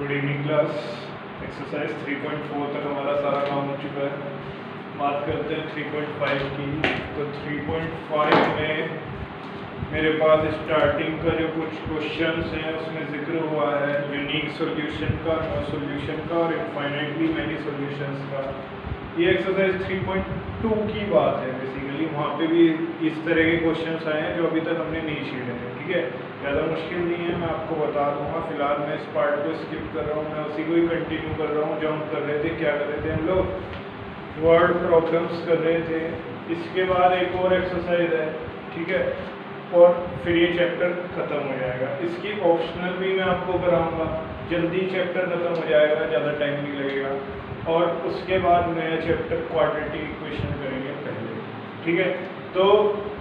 Good evening class. Exercise 3.4 तक हमारा सारा काम हो चुका है। बात करते हैं 3.5 की। तो 3.5 में मेरे पास स्टार्टिंग का जो कुछ क्वेश्चंस हैं उसमें जिक्र हुआ है यूनिक सॉल्यूशन का, नो सॉल्यूशन का और इनफाइनाइटली मैनी सॉल्यूशंस का। ये एक्सरसाइज 3.2 की बात है बेसिकली। वहाँ पे भी इस तरह के क्वेश्चंस आए हैं जो अभी तक हमने नहीं छेड़े हैं। ठीक है, ज़्यादा मुश्किल नहीं है, मैं आपको बता दूंगा। फिलहाल मैं इस पार्ट को स्किप कर रहा हूँ, मैं उसी को ही कंटिन्यू कर रहा हूँ जो हम कर रहे थे। क्या कर रहे थे हम लोग? वर्ड प्रॉब्लम्स कर रहे थे। इसके बाद एक और एक्सरसाइज है, ठीक है, और फिर ये चैप्टर ख़त्म हो जाएगा। इसकी ऑप्शनल भी मैं आपको कराऊंगा, जल्दी चैप्टर ख़त्म हो जाएगा, ज़्यादा टाइम नहीं लगेगा। और उसके बाद नया चैप्टर क्वाड्रेटिक इक्वेशन करेंगे पहले। ठीक है, तो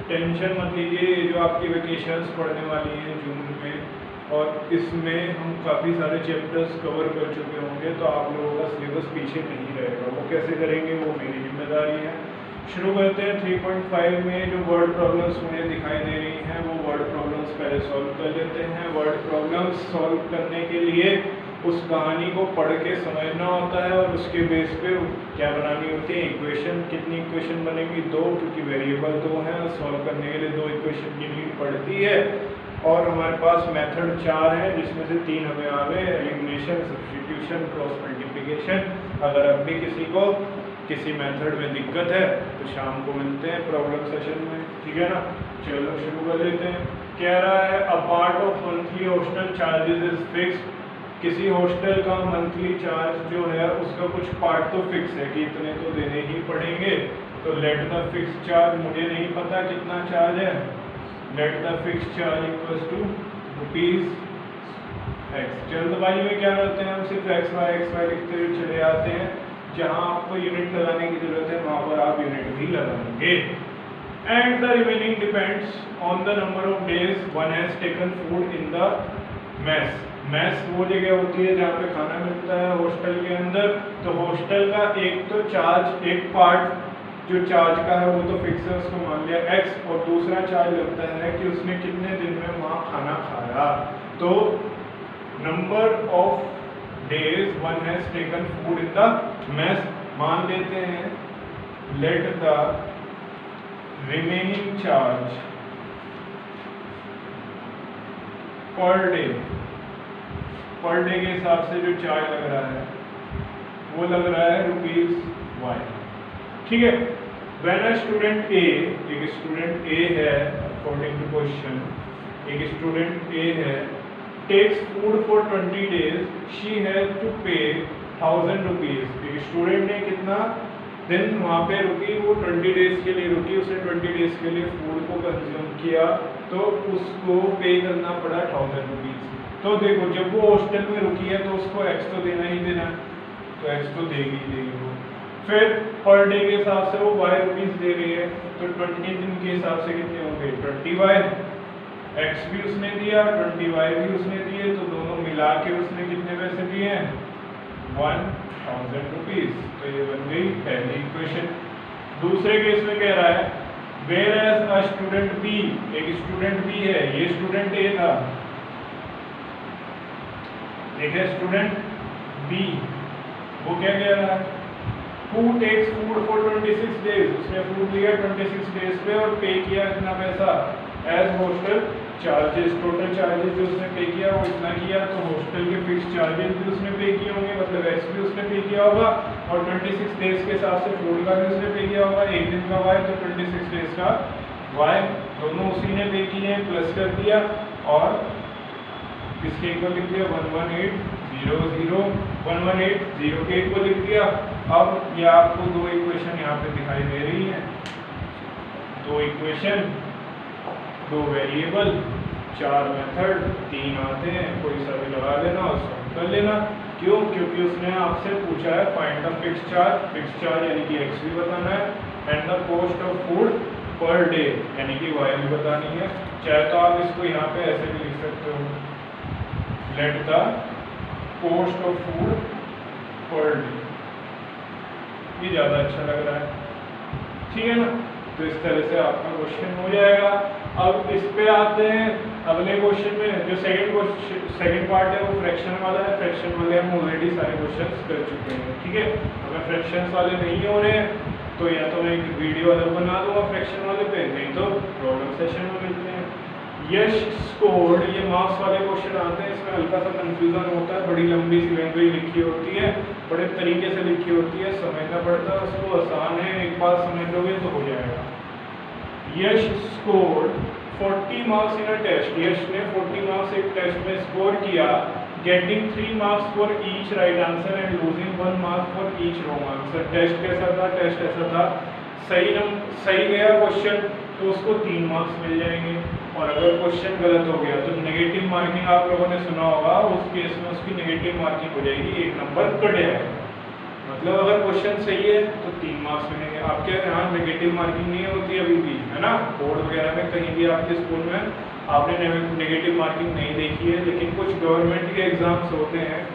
टेंशन मत लीजिए, ये जो आपकी वेकेशंस पढ़ने वाली हैं जून में, और इसमें हम काफ़ी सारे चैप्टर्स कवर कर चुके होंगे, तो आप लोगों का सिलेबस पीछे नहीं रहेगा। वो कैसे करेंगे वो मेरी जिम्मेदारी है। शुरू करते हैं 3.5 में। जो वर्ड प्रॉब्लम्स मुझे दिखाई दे रही हैं वो वर्ड प्रॉब्लम्स पहले सॉल्व कर लेते हैं। वर्ड प्रॉब्लम्स सॉल्व करने के लिए उस कहानी को पढ़ के समझना होता है और उसके बेस पे क्या बनानी होती है, इक्वेशन। कितनी इक्वेशन बनेगी? 2, क्योंकि वेरिएबल 2 हैं। सॉल्व करने के लिए 2 इक्वेशन की नीड पड़ती है। और हमारे पास मेथड 4 है, जिसमें से 3 हमें आ गए, एलिमिनेशन, सब्स्टिट्यूशन, क्रॉस मल्टीप्लिकेशन। अगर अब भी किसी को किसी मेथड में दिक्कत है तो शाम को मिलते हैं प्रॉब्लम सेशन में। ठीक है ना, चलो शुरू कर लेते हैं। कह रहा है a part of monthly hostel charges is fixed. किसी हॉस्टल का मंथली चार्ज जो है उसका कुछ पार्ट तो फिक्स है कि इतने तो देने ही पड़ेंगे। तो लेट द फिक्स चार्ज, मुझे नहीं पता कितना चार्ज है, let the fix charge equals to rupees x. जल्दबाजी में क्या करते हैं हम, सिर्फ एक्स वाई लिखते हुए चले आते हैं। जहां आपको यूनिट लगाने की जरूरत है वहां पर आप यूनिट भी लगाएंगे। And the remaining depends on the number of days one has taken food in the mess. Mess वो जगह होती है जहाँ पे खाना मिलता है हॉस्टल के अंदर। तो हॉस्टल का एक तो चार्ज, एक पार्ट जो चार्ज का है वो तो फिक्स है, उसको मान लिया एक्स। और दूसरा चार्ज लगता है कि उसने कितने दिन में वहाँ खाना खाया। तो number of days one has taken food in the mess, मान लेते हैं let the remaining charge per day, per day के हिसाब से जो चार्ज लग रहा है वो लग रहा है रुपीज वाई। ठीक है, व्हेन अ स्टूडेंट ए, एक स्टूडेंट ए है, अकॉर्डिंग टू क्वेश्चन एक स्टूडेंट ए है, takes food for 20 days, she has to pay 1000 rupees. एक स्टूडेंट ने कितना दिन वहाँ पे रुकी, वो 20 डेज के लिए रुकी, उसने 20 डेज के लिए फूड को कंज्यूम किया, तो उसको पे करना पड़ा 1000 रुपीज। तो देखो जब वो हॉस्टल में रुकी है तो उसको एक्स तो देना ही देना है, तो एक्स तो देगी वो। फिर पर डे के हिसाब से वो वाई रुपीज दे रही है, तो 20 दिन के हिसाब से कितने होंगे, 20 वाई। एक्स भी उसने दिया, 20 वाई भी उसने दिए, तो दोनों मिला के उसने कितने पैसे दिए हैं, 1000 रुपीज। तो ये बन गई पहली इक्वेशन। दूसरे केस में कह रहा है where as a student B, एक स्टूडेंट बी है, ये स्टूडेंट ए था, एक है स्टूडेंट बी, वो क्या कह रहा है, who takes food for 26 days, उसने फूड लिया 26 डेज पे और पे किया इतना पैसा as hostel charges. Total charges जो उसने पे किया वो इतना किया, तो हॉस्टल के फिक्स चार्जेस भी उसने पे किए होंगे, मतलब एक्स भी उसने पे किया होगा, और 26 डेज के हिसाब से फूड का भी उसने पे किया होगा। एक दिन का वाई तो 26 डेज का वाई, दोनों उसी ने पे किए, प्लस कर दिया और किसके इक्वल लिख दिया, 11800 के इक्वल लिख दिया। अब ये आपको दो इक्वेशन यहाँ पे दिखाई दे रही है, दो इक्वेशन, दो वेरिएबल, 4 मेथड, 3 आते हैं, कोई सा भी लगा लेना और सॉल्व कर लेना। क्यों? क्योंकि उसने आपसे पूछा है फाइंड द फिक्स चार्ज यानी कि एक्स भी बताना है, and the cost of food per day यानी कि वाई भी बतानी है। चाहे तो आप इसको यहाँ पे ऐसे भी लिख सकते हो, let the cost of food per day, ये ज़्यादा अच्छा लग रहा है। ठीक है ना, तो इस तरह से आपका क्वेश्चन हो जाएगा। अब इस पे आते हैं अगले क्वेश्चन में। जो सेकंड पार्ट है वो फ्रैक्शन वाला है। फ्रैक्शन वाले हम ऑलरेडी सारे क्वेश्चंस कर चुके हैं, ठीक है। अगर फ्रैक्शंस वाले नहीं हो रहे हैं तो या तो मैं एक वीडियो अलग बना दूंगा फ्रैक्शन वाले पे, नहीं तो प्रॉब्लम सेशन में मिलते हैं। यश स्कोर्ड, ये मार्क्स वाले क्वेश्चन आते हैं, इसमें हल्का सा कंफ्यूजन होता है, बड़ी लंबी सी लैंग्वेज लिखी होती है, बड़े तरीके से लिखी होती है, समझना पड़ता है उसको। आसान है, एक बार समझ लोगे तो हो जाएगा। Yash scored 40 marks in a test, Yash ने 40 मार्क्स एक टेस्ट में स्कोर किया, getting 3 marks for each right answer and losing 1 mark for each wrong answer. Test कैसा था? टेस्ट ऐसा था, सही गया क्वेश्चन तो उसको 3 मार्क्स मिल जाएंगे, और अगर क्वेश्चन गलत हो गया तो नेगेटिव मार्किंग आप लोगों ने सुना होगा, उस केस में उसकी नेगेटिव मार्किंग हो जाएगी, 1 नंबर कट जाएगा। मतलब अगर क्वेश्चन सही है तो 3 मार्क्स मिलेंगे। आपके यहाँ नेगेटिव मार्किंग नहीं होती अभी भी, है ना, बोर्ड वगैरह में कहीं भी आपके स्कूल में आपने नेगेटिव मार्किंग नहीं देखी है, लेकिन कुछ गवर्नमेंट के एग्जाम्स होते हैं,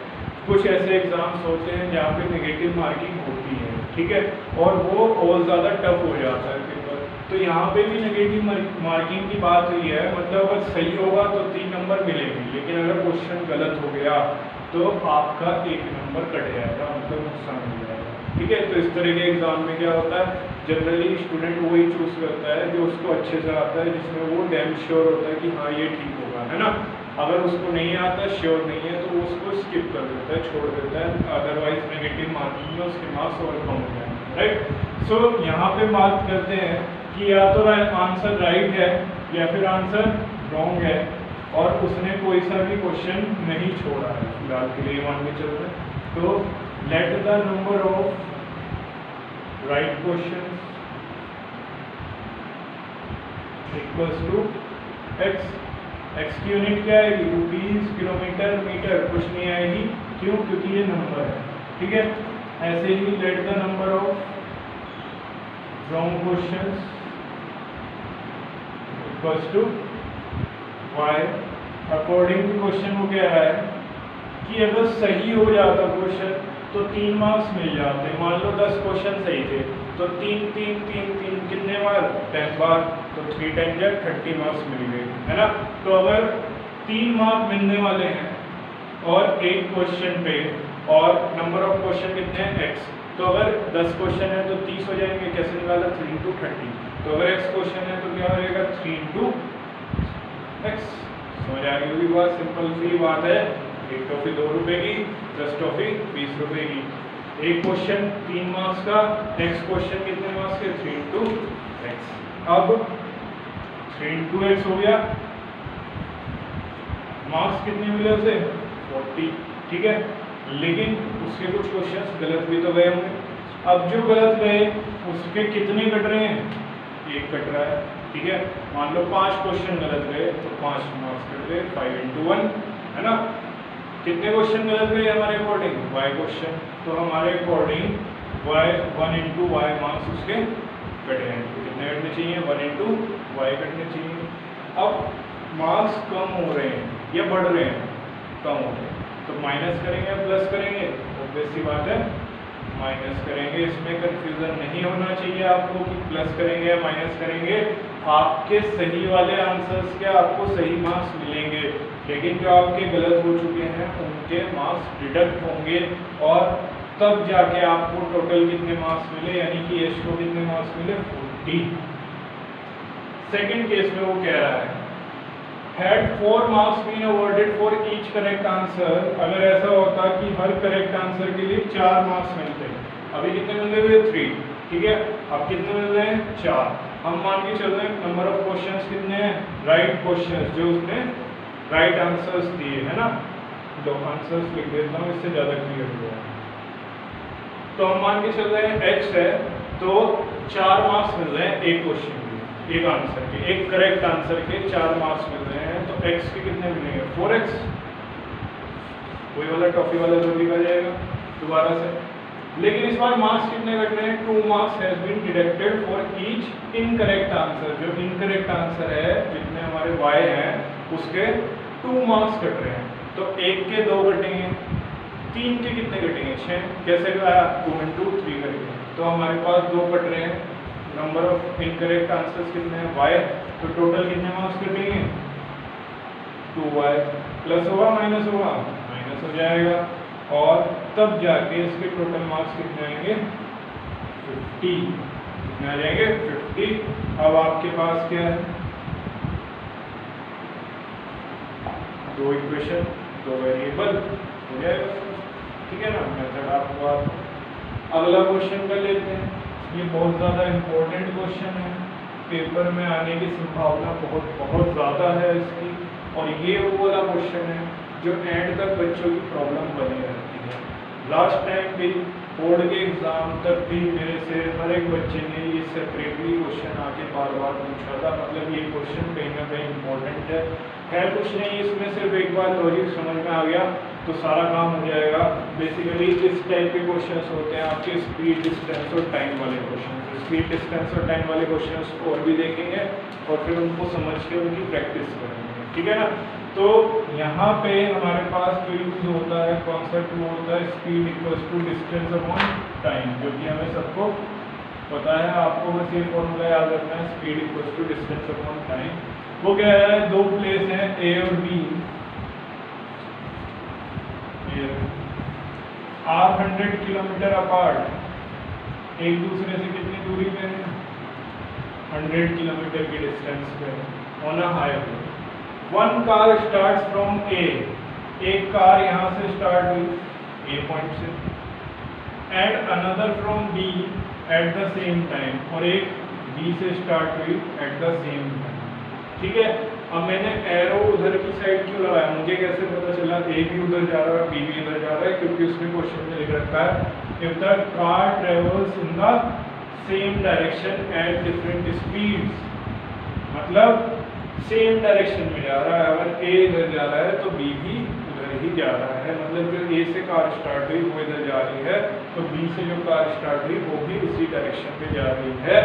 कुछ ऐसे एग्जाम्स होते हैं जहाँ पे नेगेटिव मार्किंग होती है, ठीक है, और वो और ज़्यादा टफ हो जाता है पेपर। तो यहाँ पे भी नेगेटिव मार्किंग की बात हुई है, मतलब अगर सही होगा तो 3 नंबर मिलेंगे, लेकिन अगर क्वेश्चन गलत हो गया तो आपका 1 नंबर कट जाएगा, मतलब नुकसान हो जाएगा, ठीक है। तो इस तरह के एग्जाम में क्या होता है, जनरली स्टूडेंट वही चूज करता है जो उसको अच्छे से आता है, जिसमें वो डैम श्योर होता है कि हाँ ये ठीक होगा, है ना। अगर उसको नहीं आता, श्योर नहीं है, तो वो उसको स्किप कर देता है, छोड़ देता है, अदरवाइज नेगेटिव मार्किंग में उसके मार्क्स और कम हो जाएंगे, राइट। सो यहाँ पे बात करते हैं कि या तो आंसर राइट है या फिर आंसर रॉन्ग है, और उसने कोई सा भी क्वेश्चन नहीं छोड़ा है, फिलहाल के लिए मान के चल रहे हैं। तो let the number of right question equals to x. X की यूनिट क्या आएगी? रुपीज, किलोमीटर, मीटर, कुछ नहीं आएगी, क्यों? क्योंकि ये नंबर है, ठीक है। ऐसे ही let the number of wrong questions equals to Y. According to question वो कह रहा है कि अगर सही हो जाता क्वेश्चन तो 3 मार्क्स मिल जाते। मान लो 10 क्वेश्चन सही थे तो 3 3 3 3 कितने बार? 10 बार, तो 3 10 जा 30 मार्क्स मिल गए, है ना। तो अगर 3 मार्क मिलने वाले हैं और एक क्वेश्चन पे, और नंबर ऑफ क्वेश्चन कितने हैं? x, तो अगर 10 क्वेश्चन है तो 30 हो जाएंगे, कैसे निकाला? 3 into 30। तो अगर x क्वेश्चन है तो क्या हो जाएगा? 3 into x। समझ आ गई बात? सिंपल सी बात है। एक टॉफी 2 रुपए की, 10 टॉफी 20 रुपए की। एक क्वेश्चन 3 मार्क्स का, नेक्स्ट क्वेश्चन कितने मार्क्स के? 3 into x। अब 3 into x हो गया, मार्क्स कितने मिले उसे? 40, ठीक है। लेकिन उसके कुछ क्वेश्चंस गलत भी तो गए होंगे। अब जो गलत गए उसके कितने कट रहे हैं? 1 कट रहा है, ठीक है। मान लो 5 क्वेश्चन गलत गए तो 5 मार्क्स कट गए, 5 into 1, है ना। कितने क्वेश्चन गलत गए हमारे अकॉर्डिंग? y क्वेश्चन, तो हमारे according y 1 into y marks उसके कटे हैं। कितने कटने चाहिए? 1 into y कटने चाहिए। अब मार्क्स कम हो रहे हैं या बढ़ रहे हैं? कम हो रहे हैं, तो माइनस करेंगे या प्लस करेंगे? ऑब्वियस सी बात है, माइनस करेंगे। इसमें कंफ्यूजन नहीं होना चाहिए आपको कि प्लस करेंगे या माइनस करेंगे। आपके सही वाले आंसर्स के आपको सही मार्क्स मिलेंगे, लेकिन जो आपके गलत हो चुके हैं उनके मार्क्स डिडक्ट होंगे, और तब जाके आपको टोटल कितने मार्क्स मिले, यानी कि यश को कितने मार्क्स मिले? 40। सेकंड केस में वो कह रहा है had 4 marks been awarded for each correct answer, अगर ऐसा होता कि हर करेक्ट आंसर के लिए 4 मार्क्स मिलते। अभी कितने मिल रहे हैं? 3, ठीक है। अब कितने मिल रहे हैं? 4। हम मान के चल रहे हैं नंबर ऑफ क्वेश्चंस कितने हैं? राइट क्वेश्चंस, जो उसने राइट आंसर्स दिए, है ना। 2 आंसर्स लिख देता हूँ, इससे ज़्यादा क्लियर हो जाएगा। तो हम मान के चल रहे हैं x है, तो 4 मार्क्स मिल रहे हैं एक क्वेश्चन के, एक आंसर के, एक करेक्ट आंसर के 4 मार्क्स मिल रहे हैं। तो x के कितने मिलेंगे? 4x। वही वाला टॉफी वाला जो लिखा जाएगा दोबारा से। लेकिन इस बार मार्क्स कितने कट रहे हैं? 2 marks has been deducted for each incorrect answer. जो इनकरेक्ट आंसर है, जितने हमारे y हैं उसके 2 मार्क्स कट रहे हैं। तो 1 के 2 कटेंगे, 3 के कितने कटेंगे? 6। कैसे आया? 2 into 3 करेंगे, तो हमारे पास 2 कट रहे हैं। नंबर ऑफ इनकरेक्ट आंसर्स कितने हैं? y तो टोटल कितने मार्क्स कटेंगे? 2y प्लस होगा माइनस होगा, माइनस हो जाएगा, और तब जाके इसके टोटल मार्क्स कितने आएंगे? 50। कितने आ जाएंगे? 50। अब आपके पास क्या है? दो इक्वेशन, दो वेरिएबल, हो जाएगा। ठीक है ना, मेथड आपको अगला क्वेश्चन कर लेते हैं। ये बहुत ज़्यादा इम्पोर्टेंट क्वेश्चन है, पेपर में आने की संभावना बहुत बहुत ज़्यादा है इसकी, और ये वो वाला क्वेश्चन है जो एंड तक बच्चों की प्रॉब्लम बनी रहती है। लास्ट टाइम भी बोर्ड के एग्ज़ाम तक भी मेरे से हर एक बच्चे ने ये सेपरेटली क्वेश्चन आके बार बार पूछा था। मतलब ये क्वेश्चन कहीं ना कहीं इम्पोर्टेंट है कुछ नहीं, इसमें सिर्फ एक बार लॉजिक समझ में आ गया तो सारा काम हो जाएगा। बेसिकली इस टाइप के क्वेश्चंस होते हैं आपके स्पीड, डिस्टेंस और टाइम वाले क्वेश्चन। स्पीड, डिस्टेंस और टाइम वाले क्वेश्चंस को और भी देखेंगे और फिर उनको समझ के उनकी प्रैक्टिस करेंगे। ठीक है ना, तो यहाँ पे हमारे पास जो यूज होता है कॉन्सेप्ट वो होता है speed equals to distance upon time, जो कि हमें सबको पता है। आपको बस ये फॉर्मूला याद रखना है, speed equals to distance upon time. वो क्या है? दो प्लेस हैं ए और बी, आर 100 किलोमीटर अपार्ट, एक दूसरे से कितनी दूरी पे है? 100 किलोमीटर की डिस्टेंस पे on a highway. One car start from A, एक कार यहाँ से स्टार्ट हुई ए पॉइंट से, and another from B at the same time, और एक बी से स्टार्ट हुई एट द सेम टाइम। ठीक है, अब मैंने एरो उधर की साइड क्यों लगाया? मुझे कैसे पता चला ए भी उधर जा रहा है बी भी उधर जा रहा है? क्योंकि उसमें क्वेश्चन में लिख रखा है if the car travels in the same direction at different speeds, मतलब सेम डायरेक्शन में जा रहा है। अगर ए इधर जा रहा है तो बी भी उधर ही जा रहा है, मतलब जो ए से कार स्टार्ट हुई वो इधर जा रही है, तो बी से जो कार स्टार्ट हुई वो भी उसी डायरेक्शन पे जा रही है,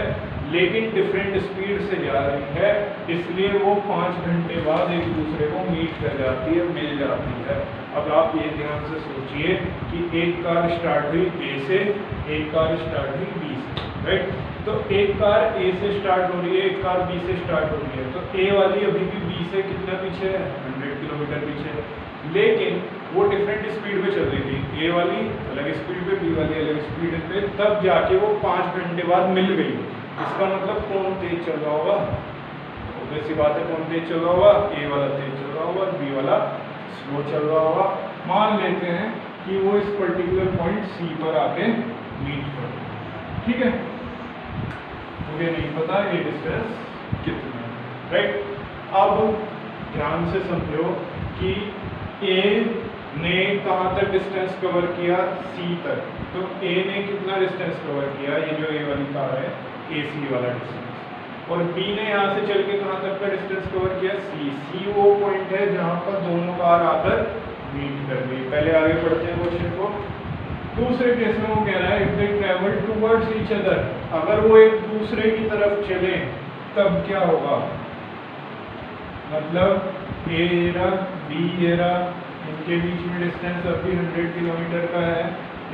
लेकिन डिफरेंट स्पीड से जा रही है। इसलिए वो 5 घंटे बाद एक दूसरे को मीट कर जाती है, मिल जाती है। अब आप ये ध्यान से सोचिए कि एक कार स्टार्ट हुई ए से, एक कार स्टार्ट हुई बी से, राइट? तो एक कार ए से स्टार्ट हो रही है, एक कार बी से स्टार्ट हो रही है, तो ए वाली अभी भी बी से कितना पीछे है? 100 किलोमीटर पीछे है, लेकिन वो डिफरेंट स्पीड पे चल रही थी। ए वाली अलग स्पीड पे, बी वाली अलग स्पीड पे, तब जाके वो 5 घंटे बाद मिल गई। इसका मतलब कौन तेज चल रहा होगा? वैसी बात है, कौन तेज चल रहा होगा? ए वाला तेज चल रहा होगा, बी वाला स्लो चल रहा होगा। मान लेते हैं कि वो इस पर्टिकुलर पॉइंट सी पर आके मीट कर, ठीक है? मुझे नहीं पता ये डिस्टेंस कितना है, राइट? अब ध्यान से समझो कि ए ने कहाँ तक डिस्टेंस कवर किया? सी तक। तो ए ने कितना डिस्टेंस कवर किया? ये जो ए वाली कार है, ए सी वाला डिस्टेंस। और बी ने यहाँ से चल के कहाँ तक का डिस्टेंस कवर किया? सी। सी वो पॉइंट है जहाँ पर दोनों कार आकर मीट कर गई। पहले आगे पढ़ते हैं क्वेश्चन को। दूसरे केस में वो कह रहा है if they travel towards each other, अगर वो एक दूसरे की तरफ चले तब क्या होगा? मतलब ए एरा बी एरा, इनके बीच में डिस्टेंस अभी 100 किलोमीटर का है।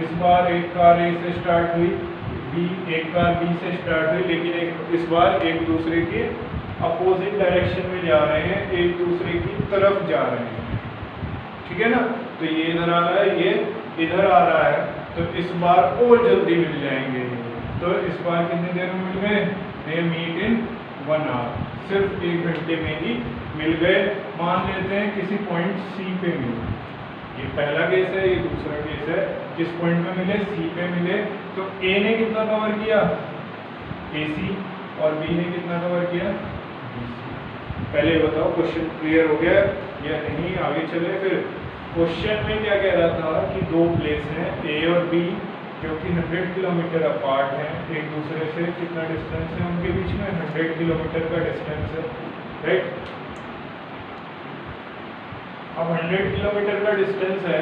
इस बार एक कार ए से स्टार्ट हुई, एक कार बी से स्टार्ट हुई, लेकिन इस बार एक दूसरे के अपोजिट डायरेक्शन में जा रहे हैं, एक दूसरे की तरफ जा रहे हैं, ठीक है ना? तो ये इधर आ रहा है, ये इधर आ रहा है, तो इस बार और जल्दी मिल जाएंगे। तो इस बार कितनी देर में मिल गए? दे मीट इन 1 आवर, सिर्फ 1 घंटे में ही मिल गए। मान लेते हैं किसी पॉइंट सी पे मिले, ये पहला केस है, ये दूसरा केस है। किस पॉइंट पे मिले? सी पे मिले। तो ए ने कितना कवर किया? AC, और बी ने कितना कवर किया? BC। पहले बताओ क्वेश्चन क्लियर हो गया या नहीं? आगे चले फिर। क्वेश्चन में क्या कह रहा था कि दो प्लेस हैं ए और बी जो कि 100 किलोमीटर अपार्ट हैं, एक दूसरे से कितना डिस्टेंस है उनके बीच में? 100 किलोमीटर का डिस्टेंस है, राइट? अब 100 किलोमीटर का डिस्टेंस है,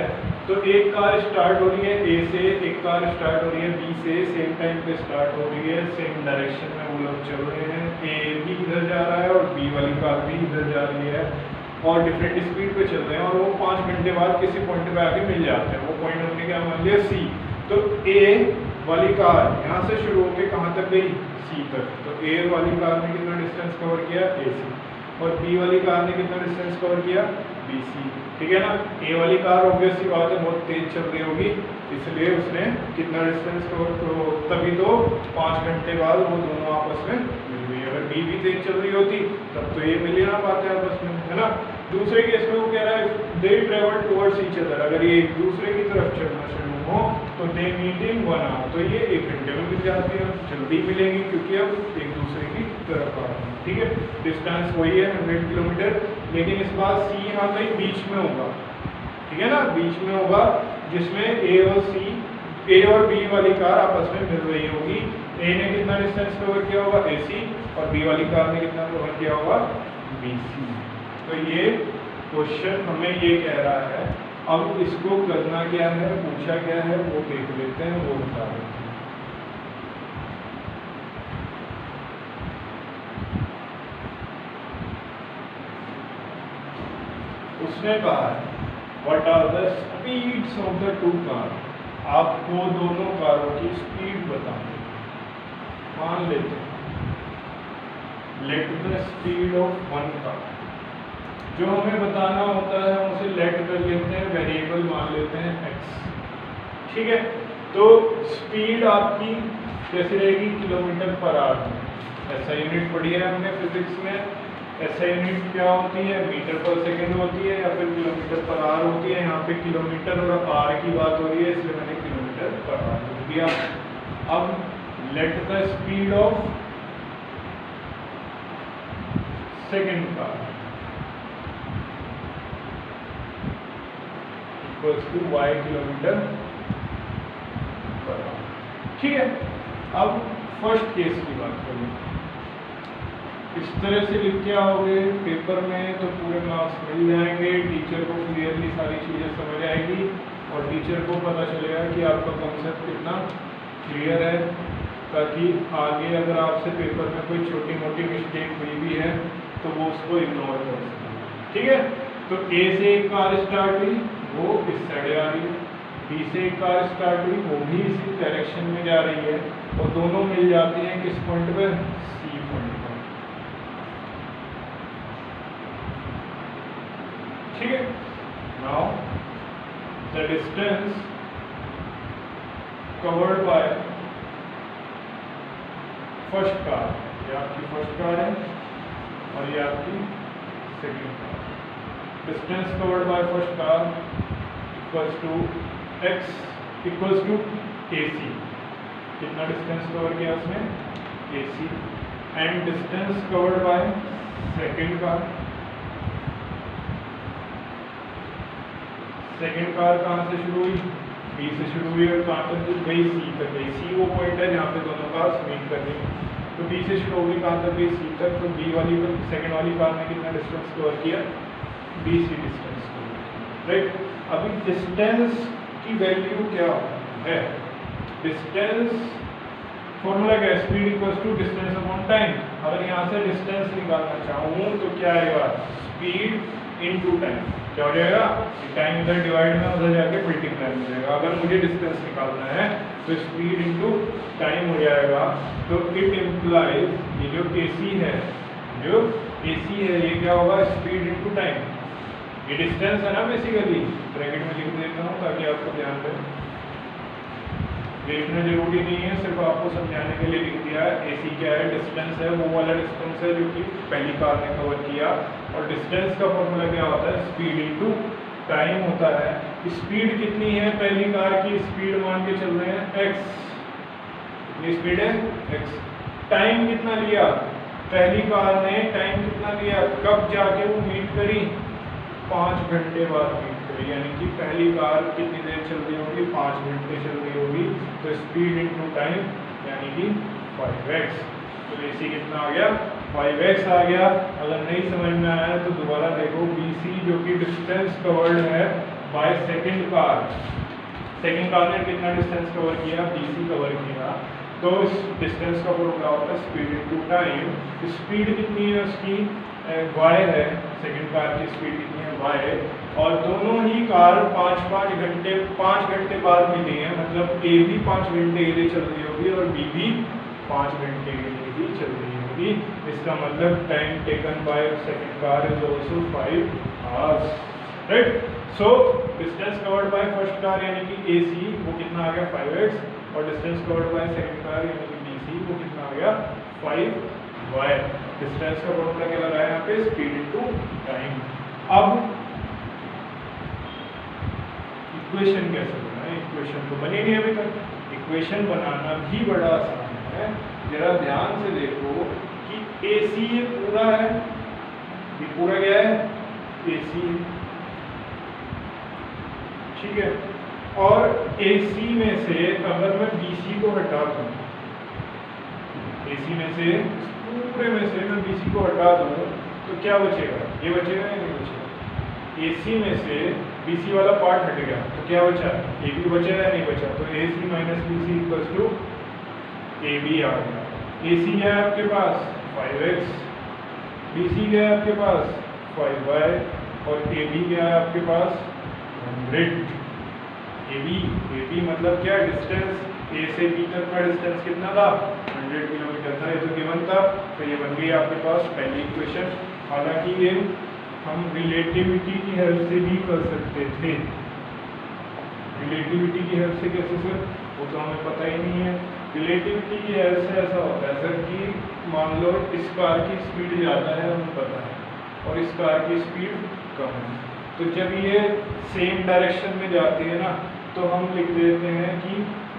तो एक कार स्टार्ट हो रही है ए से, एक कार स्टार्ट हो रही है बी से, सेम टाइम पे स्टार्ट हो रही है, सेम डायरेक्शन में वो लोग चल रहे हैं। ए भी इधर जा रहा है और बी वाली कार भी इधर जा रही है, और डिफरेंट स्पीड पे चल रहे हैं, और वो 5 घंटे बाद किसी पॉइंट पे आके मिल जाते हैं। वो पॉइंट हमने क्या मान लिया? सी। तो ए वाली कार यहाँ से शुरू होकर कहाँ तक गई, सी तक, तो ए वाली कार ने कितना डिस्टेंस कवर किया, ए सी, और बी वाली कार ने कितना डिस्टेंस कवर किया, बी सी। ठीक है ना। ए वाली कार ऑब्वियसली बात है बहुत तेज चल रही होगी, इसलिए उसने कितना डिस्टेंस कवर, तो तभी तो 5 घंटे बाद वो दोनों आपस में मिल गई। अगर बी भी तेज चल रही होती तब तो ये मिल ही ना पाते आपस में, है ना। दूसरे केस में वो कह रहा है they travel towards each other, अगर ये एक दूसरे की तरफ चलना शुरू हो तो दे मीट इन 1 आवर, तो ये 1 घंटे में मिल जाती है, जल्दी मिलेगी क्योंकि अब एक दूसरे की तरफ आ रहे हैं। ठीक है, डिस्टेंस वही है 100 किलोमीटर, लेकिन इस बार सी यहाँ कहीं बीच में होगा। ठीक है ना, बीच में होगा जिसमें ए और बी वाली कार आपस में मिल रही होगी। ए ने कितना डिस्टेंस कवर किया होगा, ए सी, और बी वाली कार ने कितना कवर किया होगा, बी सी। तो ये क्वेश्चन हमें ये कह रहा है। अब इसको करना क्या है, पूछा क्या है वो देख लेते हैं, वो बता देते हैं। उसने कहा what are the speeds of the 2 car, आपको दोनों कारों की स्पीड बतानी। मान लेते हैं let the speed of 1 car, जो हमें बताना होता है हम उसे लेट कर लेते हैं, वेरिएबल मान लेते हैं x। ठीक है, तो स्पीड आपकी कैसी रहेगी, किलोमीटर पर आवर। ऐसा यूनिट पढ़ी है हमने फिजिक्स में, ऐसा यूनिट क्या होती है, मीटर पर सेकंड होती है या फिर किलोमीटर पर आवर होती है। यहाँ पे किलोमीटर और आवर की बात हो रही है इसलिए मैंने किलोमीटर पर आवर लिख दिया। अब let the speed of second car equals to y kilometre per hour. ठीक है, अब फर्स्ट केस की बात करें, इस तरह से लिख के आओगे पेपर में तो पूरे मार्क्स मिल जाएंगे, टीचर को क्लियरली सारी चीज़ें समझ आएगी और टीचर को पता चलेगा कि आपका कॉन्सेप्ट कितना क्लियर है, ताकि आगे अगर आपसे पेपर में कोई छोटी मोटी मिस्टेक हुई भी है तो वो उसको इग्नोर कर सकते। ठीक है, तो ए से एक कार स्टार्ट हुई, वो इस साइड आ रही है, बी से एक कार स्टार्ट हुई, वो भी इसी डायरेक्शन में जा रही है, और दोनों मिल जाती हैं किस पॉइंट पर, सी पॉइंट पर। ठीक है, now the distance covered by first car, ये आपकी फर्स्ट कार है और ये आपकी second car. Distance covered by first car equals to x equals to AC। कितना डिस्टेंस कवर किया उसने, AC, and distance covered by second car. Second car कहाँ से शुरू हुई, बी से शुरू हुई और कहाँ तक गई, सी तक गई। सी वो पॉइंट है जहाँ पे दोनों कार मीट कर रही है, तो बी से शुरू होगी कहाँ तक गई, सी तक। तो बी वाली सेकंड वाली कार ने कितना डिस्टेंस कवर किया, BC डिस्टेंस कवर किया। राइट, अभी डिस्टेंस की वैल्यू क्या है, डिस्टेंस फॉर्मूला क्या है, speed equals to distance upon time. अगर यहाँ से डिस्टेंस निकालना चाहूँ तो क्या आएगा, स्पीड इनटू टाइम। क्या हो जाएगा, टाइम इधर डिवाइड में उधर जाके मल्टीप्लाई हो जाएगा। अगर मुझे डिस्टेंस निकालना है तो स्पीड इनटू टाइम हो जाएगा। तो इट इम्प्लाइज, ये जो AC है, जो AC है ये क्या होगा, स्पीड इनटू टाइम। ये डिस्टेंस है ना बेसिकली, ब्रैकेट में लिख देता हूँ ताकि आपको ध्यान रहे, देखना जरूरी नहीं है, सिर्फ आपको समझाने के लिए लिख दिया है। AC क्या है, डिस्टेंस है, वो वाला डिस्टेंस है जो कि पहली कार ने कवर किया। और डिस्टेंस का फॉर्मूला क्या होता है, स्पीड इनटू टाइम होता है। स्पीड कितनी है पहली कार की, स्पीड मान के चल रहे हैं x, कितनी स्पीड है x। टाइम कितना लिया पहली कार ने, टाइम कितना लिया, कब जाके वो मीट करी, 5 घंटे बाद मीट करी, यानी कि पहली कार कितनी देर चल रही होगी, 5 घंटे चल रही होगी। तो स्पीड इनटू टाइम यानी कि 5x। तो AC कितना आ गया, 5x आ गया। अगर नहीं समझ में आया तो दोबारा देखो, BC जो कि डिस्टेंस कवर्ड है bye second car, second car ने कितना डिस्टेंस कवर किया, BC कवर किया। तो इस डिस्टेंस का फॉर्मूला होता है स्पीड इनटू टाइम। स्पीड कितनी है उसकी, y है, सेकंड कार की स्पीड कितनी है, y है। और दोनों ही कार 5 घंटे बाद मिली है, मतलब ए भी 5 घंटे के लिए चल रही होगी और बी भी 5 घंटे के लिए भी चल रही होगी। इसका मतलब time taken by second car is also 5 hours, right. So distance covered by first car यानी कि AC वो कितना आ गया 5x, और distance covered by second car यानी कि BC वो कितना आ गया 5y। डिस्टेंस का फॉर्मूला क्या लगा है यहाँ पे, स्पीड इनटू टाइम। अब इक्वेशन कैसे बनाएं, इक्वेशन तो बनी नहीं अभी तक, इक्वेशन बनाना भी बड़ा आसान है। जरा ध्यान से देखो कि AC ये पूरा है, ये पूरा क्या है AC, ठीक है। और AC में से अगर मैं BC को हटा दूं, AC में से पूरे में से मैं BC को हटा दूं तो क्या बचेगा, ये बचेगा या नहीं बचेगा। AC में से BC वाला पार्ट हट गया तो क्या बचा, AB बचेगा या नहीं बचा। तो AC minus BC equals to AB आ गया। AC क्या है आपके पास 5x, BC क्या है आपके पास 5y, और AB क्या है आपके पास 100। AB मतलब क्या, डिस्टेंस A से B तक का डिस्टेंस कितना था 100 किलोमीटर था, ये तो गिवन था। तो ये बन गई आपके पास पहली इक्वेशन। हालांकि ये हम रिलेटिविटी की हेल्प से भी कर सकते थे। रिलेटिविटी की हेल्प से कैसे सर, वो तो हमें पता ही नहीं है। रिलेटिविटी की हेल्प से ऐसा होता है सर कि मान लो इस कार की स्पीड ज़्यादा है हमें पता है, और इस कार की स्पीड कम है, तो जब ये सेम डायरेक्शन में जाती है ना तो हम लिख देते हैं कि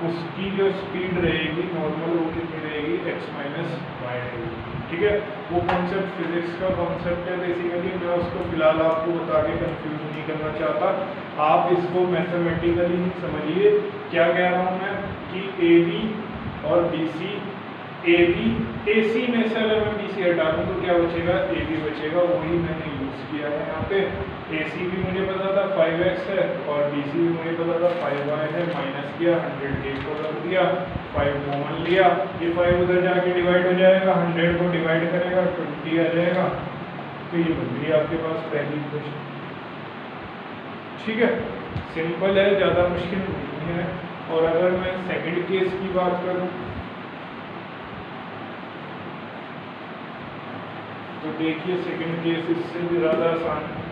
उसकी जो स्पीड रहेगी नॉर्मल वो कितनी रहेगी x माइनस वाई रहेगी, ठीक है। वो कॉन्सेप्ट फिजिक्स का कॉन्सेप्ट है बेसिकली, मैं उसको फिलहाल आपको बता के कंफ्यूज नहीं करना चाहता, आप इसको मैथमेटिकली ही समझिए। क्या कह रहा हूँ मैं कि AB और BC, AC में से अगर मैं BC हटा दूँ तो क्या बचेगा, AB बचेगा, वही मैंने यूज़ किया है यहाँ पे। AC भी मुझे पता था 5x है और BC भी मुझे पता था 5y है, माइनस किया 100 को रख दिया, 5 कॉमन लिया, ये 5 उधर जाके डिवाइड हो जाएगा, 100 को डिवाइड करेगा 20 आ जाएगा। तो ये बन गई आपके पास पहली इक्वेशन, ठीक है। सिंपल है, ज़्यादा मुश्किल नहीं है। और अगर मैं सेकंड केस की बात करूँ तो देखिए सेकंड केस इससे भी ज़्यादा आसान है।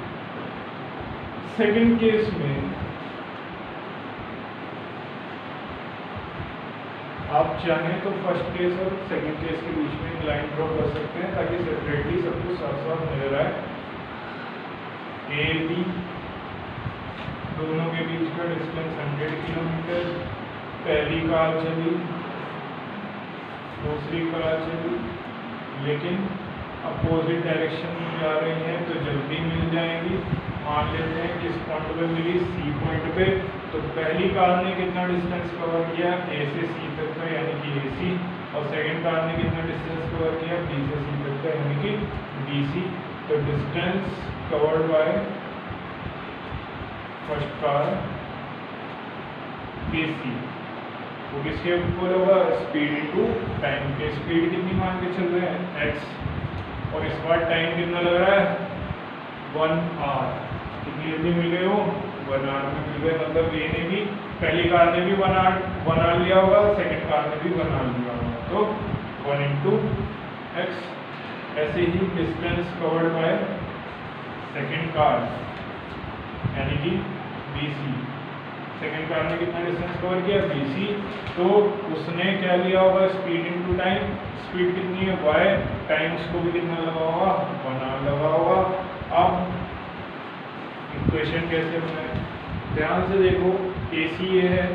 सेकंड केस में आप चाहें तो फर्स्ट केस और सेकंड केस के बीच में एक लाइन ड्रॉ कर सकते हैं ताकि सेपरेटली सब कुछ साफ साफ नजर आए। AB दोनों के बीच का डिस्टेंस 100 किलोमीटर, पहली कार चली, दूसरी कार चली, लेकिन अपोजिट डायरेक्शन में जा रही हैं तो जल्दी मिल जाएंगी। मान लेते हैं किस पॉइंट पे मिली, C पॉइंट पे। तो पहली कार ने कितना डिस्टेंस कवर किया A से C तक का यानी कि AC, और सेकंड कार ने कितना डिस्टेंस कवर किया B से C तक का यानी कि BC। तो distance covered by first car AC वो किसके इक्वल होगा, स्पीड इनटू टाइम के। स्पीड कितनी मान के चल रहे हैं x, और इस बार टाइम कितना लग रहा है 1 आवर। कितनी जल्दी मिल गए हो 1 आवर में मिल गए, मतलब ये ने भी पहली कार ने भी 1 आवर लिया होगा, सेकंड कार ने भी 1 आवर लिया होगा, तो 1 इंटू एक्स। ऐसे ही distance covered by second car यानी कि BC, सेकंड कार ने कितना डिस्टेंस कवर किया BC, तो उसने क्या लिया होगा स्पीड इनटू टाइम। स्पीड कितनी है y, टाइम उसको भी कितना लगा होगा 1 आवर लगा होगा। अब इक्वेशन कैसे बनाए, ध्यान से देखो, AC ये है,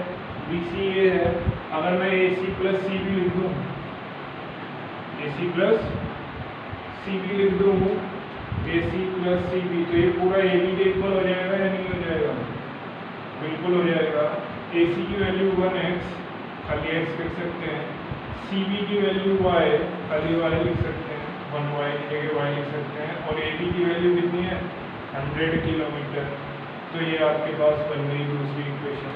BC ये है। अगर मैं AC प्लस CB लिख दूँ, AC प्लस CB लिख दूँ, AC प्लस CB, तो ये पूरा AB के इक्वल हो जाएगा या नहीं हो जाएगा, बिल्कुल हो जाएगा। AC की वैल्यू 1x, खाली x लिख सकते हैं, CB की वैल्यू y, खाली y लिख सकते हैं, 1y की जगह y लिख सकते हैं, और AB की वैल्यू कितनी है 100 किलोमीटर। तो ये आपके पास बन गई दूसरी इक्वेशन।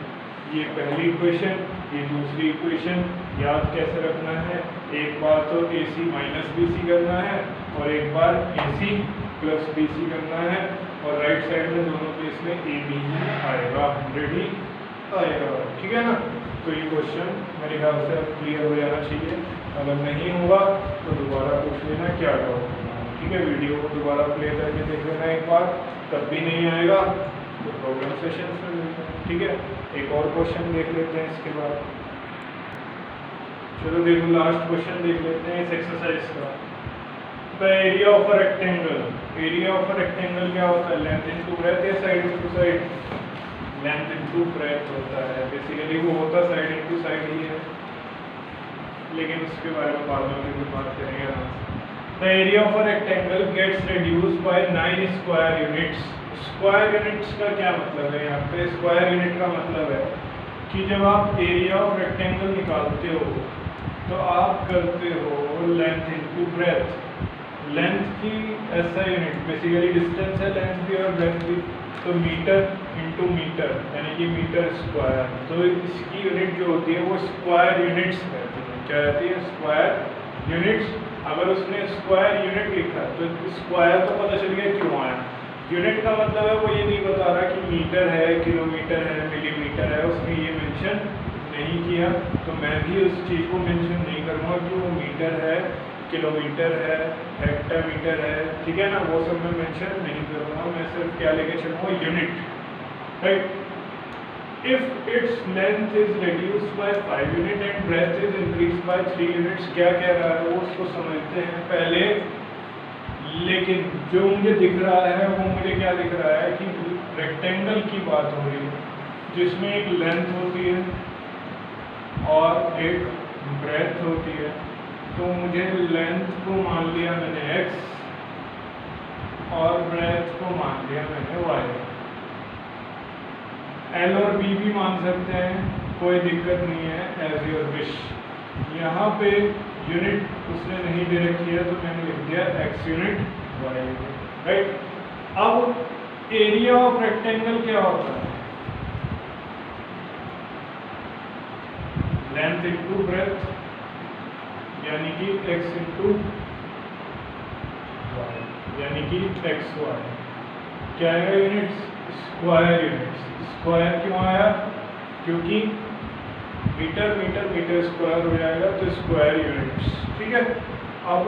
ये पहली इक्वेशन, ये दूसरी इक्वेशन। याद कैसे रखना है, एक बार तो AC माइनस BC करना है और एक बार AC प्लस BC करना है। और राइट साइड में दोनों केस में ए बी ही आएगा, 100 ही आएगा। ठीक है ना। तो ये क्वेश्चन मेरे ख्याल से अब क्लियर हो जाना चाहिए। अगर नहीं हुआ तो दोबारा पूछ लेना क्या डाउट होगा। ठीक है, वीडियो को दोबारा प्ले करके देख लेना एक बार, तब भी नहीं आएगा तो प्रॉब्लम सेशन से मिलता है। ठीक है, एक और क्वेश्चन देख लेते हैं इसके बाद। चलो देखो लास्ट क्वेश्चन देख लेते हैं इस एक्सरसाइज का। The area of a rectangle, area of a rectangle क्या होता है? लेंथ इनटू ब्रेथ या side into side? Length into breath होता है। बेसिकली वो होता साइड इनटू साइड ही है, लेकिन उसके बारे में बाद में भी बात करेंगे आराम से। The area of a rectangle gets reduced by 9 square units. Square units का क्या मतलब है? यहाँ पे स्क्वायर यूनिट का मतलब है कि जब आप एरिया ऑफ रेक्टेंगल निकालते हो तो आप करते हो लेंथ इनटू ब्रेथ। लेंथ की ऐसा यूनिट, बेसिकली डिस्टेंस है लेंथ की और ब्रेथ की, तो मीटर इनटू मीटर यानी कि मीटर स्क्वायर। तो इसकी यूनिट जो होती है वो स्क्वायर यूनिट्स रहती है। क्या रहती है? Square units. अगर उसने स्क्वायर यूनिट लिखा तो स्क्वायर तो पता चल गया क्यों आया। यूनिट का मतलब है वो ये नहीं बता रहा कि मीटर है, किलोमीटर है, मिलीमीटर है, उसने ये मेंशन नहीं किया। तो मैं भी उस चीज़ को मेंशन नहीं करूँगा कि वो मीटर है, किलोमीटर है, हेक्टामीटर है। ठीक है ना, वो सब मैं मेंशन नहीं करूँगा। मैं सिर्फ क्या लेके चलूँगा? Unit, right. If its length is reduced by 5 unit and breadth is increase by 3 units, क्या कह रहा है वो उसको समझते हैं पहले। लेकिन जो मुझे दिख रहा है वो मुझे क्या दिख रहा है कि रेक्टेंगल की बात हो रही है जिसमें एक लेंथ होती है और एक ब्रेथ होती है। तो मुझे लेंथ को मान लिया मैंने x और ब्रेथ को मान लिया मैंने y। L और B भी मान सकते हैं, कोई दिक्कत नहीं है, एज योर विश। यहाँ पे यूनिट उसने नहीं दे रखी है तो मैंने लिख दिया x unit y unit, right. अब एरिया ऑफ रेक्टेंगल क्या होता है? लेंथ इनटू ब्रेथ यानी कि x इंटू y यानी कि एक्स वाई। क्या है यूनिट्स? Square units. स्क्वायर क्यों आया? क्योंकि मीटर मीटर मीटर स्क्वायर हो जाएगा तो स्क्वायर यूनिट्स। ठीक है, अब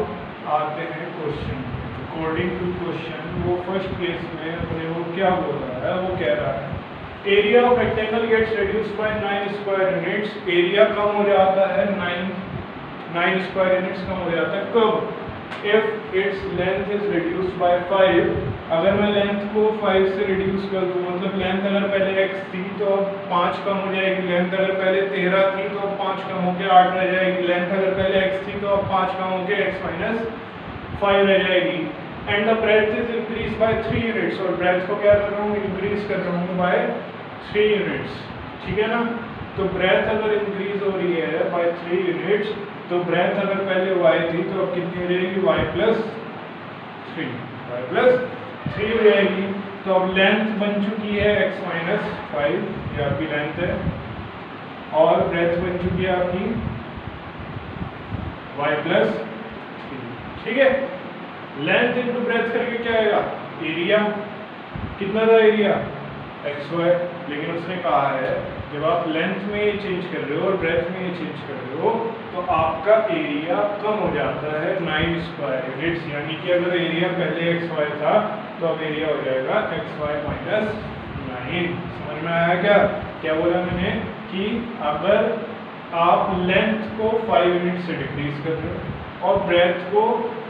आते हैं क्वेश्चन। अकॉर्डिंग टू क्वेश्चन वो फर्स्ट केस में अपने वो क्या बोल रहा है? वो कह रहा है area of rectangle gets reduced by 9 square units. Area कम हो जाता है 9 स्क्वायर यूनिट्स कम हो जाता है। कब? If its length is reduced by 5। अगर मैं लेंथ को 5 से रिड्यूस कर दूं, मतलब लेंथ अगर पहले x थी तो अब 5 कम हो जाएगी। लेंथ अगर पहले 13 थी तो अब 5 कम होकर 8 रह जाएगी। लेंथ अगर पहले x थी तो अब 5 कम होकर x माइनस 5 रह जाएगी। And the breadth is increase by 3 units. और ब्रेथ को क्या कर रहा हूँ? इंक्रीज कर रहा हूँ बाय 3 यूनिट्स। ठीक है ना। तो ब्रेथ अगर इंक्रीज हो रही है बाय 3 यूनिट्स तो ब्रेथ अगर पहले y थी तो अब कितनी हो जाएगी? y प्लस 3 हो जाएगी। तो अब लेंथ बन चुकी है x माइनस 5, ये आपकी लेंथ है, और ब्रेथ बन चुकी है आपकी y प्लस 3। ठीक है, लेंथ इनटू ब्रेथ करके क्या आएगा? एरिया। कितना था एरिया? xy। लेकिन उसने कहा है जब आप लेंथ में ये चेंज कर रहे हो और ब्रेथ में ये चेंज कर रहे हो तो आपका एरिया कम हो जाता है 9 स्क्वायर यूनिट्स। यानी कि अगर एरिया पहले xy था तो अब एरिया हो जाएगा xy माइनस 9। समझ में आया क्या? क्या बोला मैंने कि अगर आप लेंथ को 5 यूनिट से डिक्रीज कर रहे हो और ब्रेथ को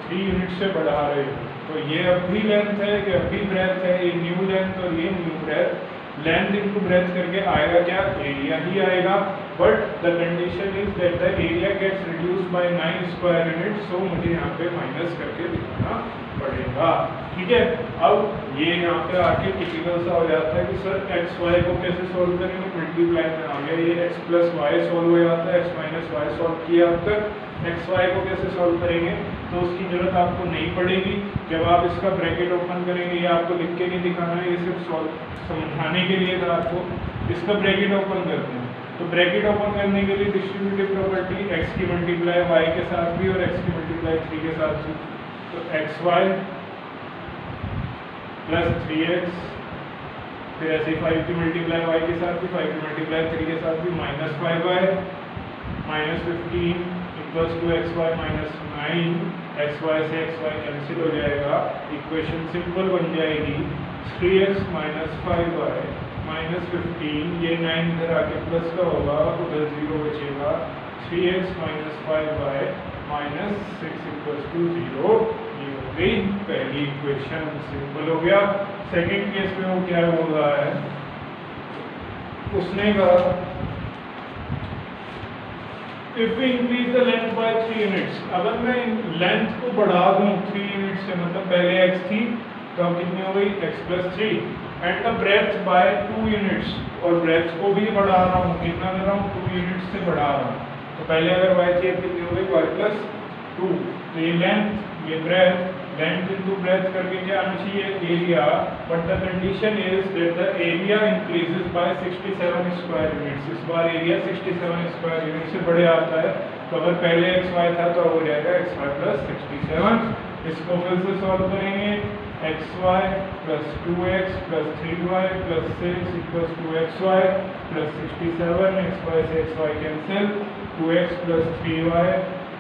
3 यूनिट से बढ़ा रहे हो तो ये अब भी लेंथ है, ये अब भी ब्रेथ है, ये न्यू लेंथ और ये new breadth. Length into breadth करके आएगा क्या? एरिया ही आएगा। But the condition is that the area gets reduced by 9 square unit. So मुझे यहाँ पे माइनस करके दिखाना पड़ेगा। ठीक है, अब ये यहाँ पे आके टिपिकल सा हो जाता है कि सर एक्स वाई को कैसे सोल्व करेंगे? मल्टीप्लाई में आ गया, ये एक्स प्लस वाई सोल्व हो जाता है, एक्स माइनस वाई सोल्व किया अब तक। एक्स वाई को कैसे सोल्व करेंगे? तो उसकी जरूरत आपको नहीं पड़ेगी। जब आप इसका ब्रैकेट ओपन करेंगे, ये आपको लिख के नहीं दिखाना है, ये सिर्फ समझाने के लिए था आपको। इसका ब्रैकेट ओपन करते हैं तो ब्रैकेट ओपन करने के लिए डिस्ट्रीब्यूटिव प्रॉपर्टी एक्स की मल्टीप्लाई वाई के साथ भी और एक्स की मल्टीप्लाई 3 के साथ भी। तो एक्स वाई प्लस 3x, फिर ऐसे ही 5 की मल्टीप्लाई y के साथ भी, 5 की मल्टीप्लाई 3 के साथ भी, minus 5y minus 15 equals to xy minus 9, xy से xy कैंसिल हो जाएगा, इक्वेशन सिंपल बन जाएगी 3x माइनस 5y माइनस 15, ये 9 इधर आके प्लस का होगा, उधर 0 बचेगा, 3x minus 5y minus 6 equals to 0। ये हो गई पहली इक्वेशन, सिंपल हो गया। सेकेंड केस में वो क्या बोल रहा है, उसने कहा if we increase the length by 3 units, अगर मैं लेंथ को बढ़ा दूं 3 यूनिट्स से, मतलब पहले x थी तो अब कितनी हो गई x plus 3, and the breadth by 2 units, और ब्रेथ को भी बढ़ा रहा हूँ, कितना कर रहा हूँ 2 यूनिट्स से बढ़ा रहा हूँ, तो पहले अगर y थी अब कितनी हो गई y प्लस 2, तो ये लेंथ ये ब्रेथ, लेंथ इनटू ब्रेथ करके क्या आना चाहिए area, but the condition is that the area increases by 67 square units, इस बार एरिया 67 स्क्वायर यूनिट से बड़े आता है, तो अगर पहले xy था तो अब हो जाएगा xy प्लस 67, इसको फिर से सॉल्व करेंगे, xy plus 2x plus 3y plus 6 equals to xy plus 67, xy से xy cancel, 2x plus 3y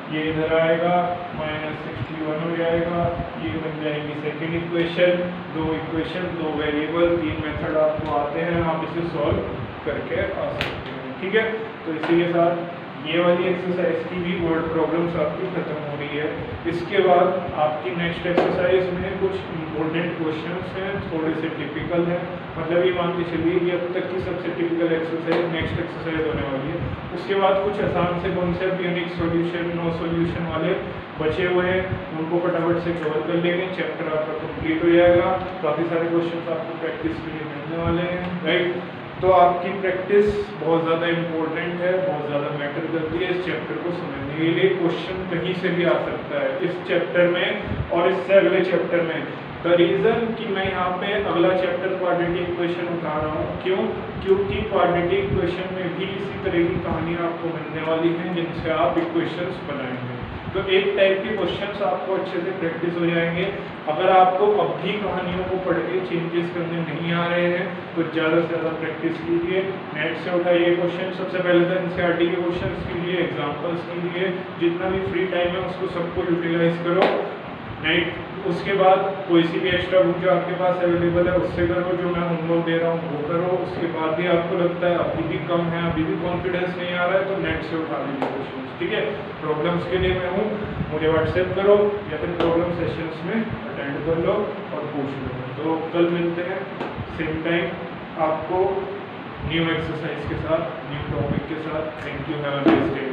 ये इधर आएगा माइनस 61 हो जाएगा, ये बन जाएगी सेकेंड इक्वेशन। दो वेरिएबल, 3 मेथड आपको आते हैं, आप इसे सॉल्व करके आ सकते हैं, ठीक है। तो इसी के साथ ये वाली एक्सरसाइज की भी वर्ड प्रॉब्लम्स आपकी खत्म हो रही है। इसके बाद आपकी नेक्स्ट एक्सरसाइज में कुछ इम्पोर्टेंट क्वेश्चंस हैं, थोड़े से टिपिकल हैं, मतलब ये मान के चलिए कि अब तक की सबसे टिपिकल एक्सरसाइज नेक्स्ट एक्सरसाइज होने वाली है। उसके बाद कुछ आसान से concept, unique solution, no solution वाले बचे हुए हैं, उनको फटाफट से कवर कर लेंगे, चैप्टर आपका कंप्लीट हो जाएगा। काफ़ी सारे क्वेश्चन आपको प्रैक्टिस के लिए मिलने वाले हैं, राइट। तो आपकी प्रैक्टिस बहुत ज़्यादा इम्पोर्टेंट है, बहुत ज़्यादा मैटर करती है इस चैप्टर को समझने के लिए। क्वेश्चन कहीं से भी आ सकता है इस चैप्टर में और इससे अगले चैप्टर में। द रीज़न कि मैं यहाँ पे अगला चैप्टर क्वाड्रेटिक इक्वेशन उठा रहा हूँ, क्यों? क्योंकि क्वाड्रेटिक इक्वेशन में भी इसी तरह की कहानियाँ आपको मिलने वाली हैं जिनसे आप इक्वेशंस बनाएंगे। तो एक टाइप के क्वेश्चंस आपको अच्छे से प्रैक्टिस हो जाएंगे। अगर आपको अब भी कहानियों को पढ़ के चेंजेस करने नहीं आ रहे हैं तो ज़्यादा से ज़्यादा प्रैक्टिस कीजिए, नेट से उठाइए क्वेश्चन, सबसे पहले तो एनसीईआरटी के क्वेश्चन कीजिए, एग्जाम्पल्स कीजिए, जितना भी फ्री टाइम है उसको सबको यूटिलाइज करो, राइट। उसके बाद कोई सी भी एक्स्ट्रा बुक जो आपके पास अवेलेबल है उससे करो, जो मैं होमवर्क दे रहा हूँ वो करो। उसके बाद भी आपको लगता है अभी भी कम है, अभी भी कॉन्फिडेंस नहीं आ रहा है, तो नेट से उठा लीजिए क्वेश्चन, ठीक है। प्रॉब्लम्स के लिए मैं हूँ, मुझे व्हाट्सएप करो या फिर प्रॉब्लम सेशंस में अटेंड कर लो और पूछ लो। तो कल मिलते हैं सेम टाइम आपको न्यू एक्सरसाइज के साथ, न्यू टॉपिक के साथ। Thank you, have a nice day.